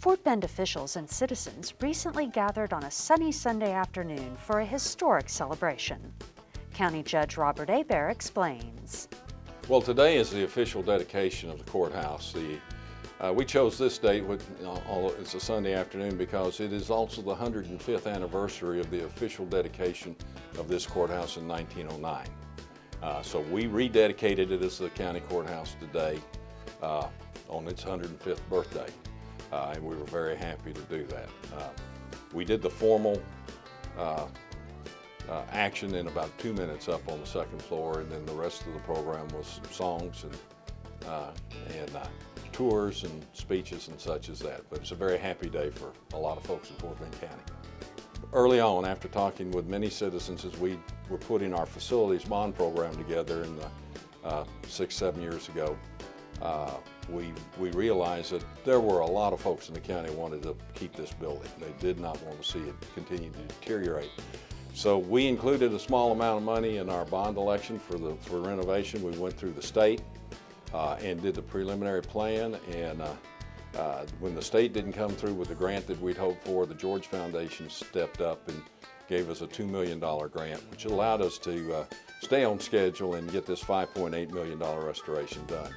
Fort Bend officials and citizens recently gathered on a sunny Sunday afternoon for a historic celebration. County Judge Robert Hebert explains. Well, today is the official dedication of the courthouse. We chose this date, it's a Sunday afternoon, because it is also the 105th anniversary of the official dedication of this courthouse in 1909. So we rededicated it as the county courthouse today on its 105th birthday, and we were very happy to do that. We did the formal action in about 2 minutes up on the second floor, and then the rest of the program was songs and tours and speeches and such as that. But it's a very happy day for a lot of folks in Fort Bend County. Early on, after talking with many citizens as we were putting our facilities bond program together in the 6-7 years ago, we realized that there were a lot of folks in the county who wanted to keep this building. They did not want to see it continue to deteriorate. So we included a small amount of money in our bond election for renovation. We went through the state and did the preliminary plan, and when the state didn't come through with the grant that we'd hoped for, the George Foundation stepped up and gave us a $2 million grant, which allowed us to stay on schedule and get this $5.8 million restoration done.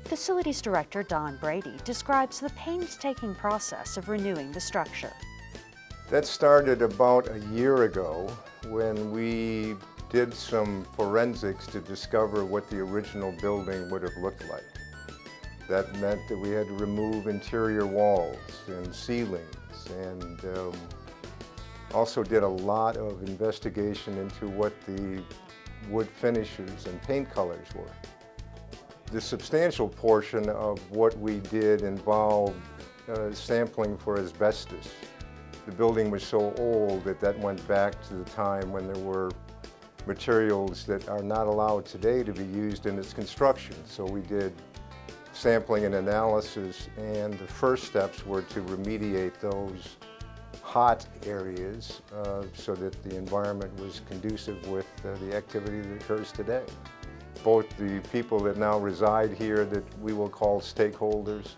Facilities Director Don Brady describes the painstaking process of renewing the structure. That started about a year ago when we did some forensics to discover what the original building would have looked like. That meant that we had to remove interior walls and ceilings, and also did a lot of investigation into what the wood finishes and paint colors were. The substantial portion of what we did involved sampling for asbestos. The building was so old that went back to the time when there were materials that are not allowed today to be used in its construction. So we did sampling and analysis, and the first steps were to remediate those hot areas so that the environment was conducive with the activity that occurs today. Both the people that now reside here that we will call stakeholders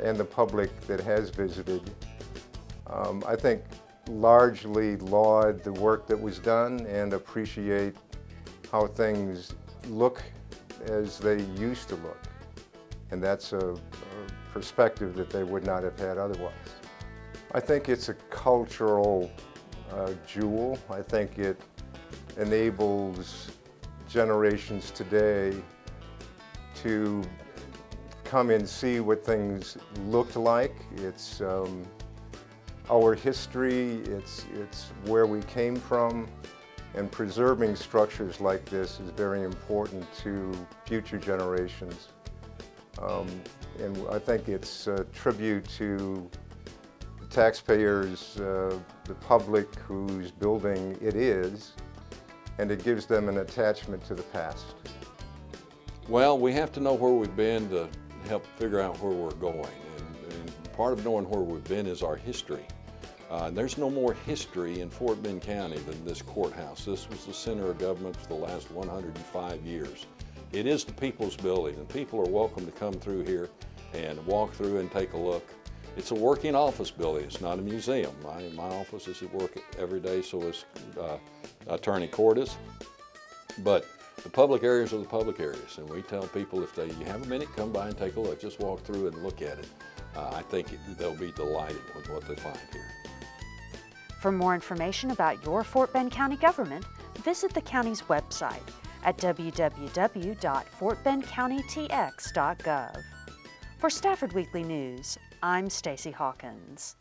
and the public that has visited, I think largely laud the work that was done and appreciate how things look as they used to look. And that's a perspective that they would not have had otherwise. I think it's a cultural jewel. I think it enables generations today to come and see what things looked like. It's our history, it's where we came from, and preserving structures like this is very important to future generations. And I think it's a tribute to the taxpayers, the public whose building it is, and it gives them an attachment to the past. Well, we have to know where we've been to help figure out where we're going. And part of knowing where we've been is our history. There's no more history in Fort Bend County than this courthouse. This was the center of government for the last 105 years. It is the people's building, and people are welcome to come through here and walk through and take a look. It's a working office building. It's not a museum. My office is at work every day, so is Attorney Cordes. But the public areas are the public areas, and we tell people if you have a minute, come by and take a look. Just walk through and look at it. I think they'll be delighted with what they find here. For more information about your Fort Bend County government, visit the county's website at www.fortbendcountytx.gov. For Stafford Weekly News, I'm Stacey Hawkins.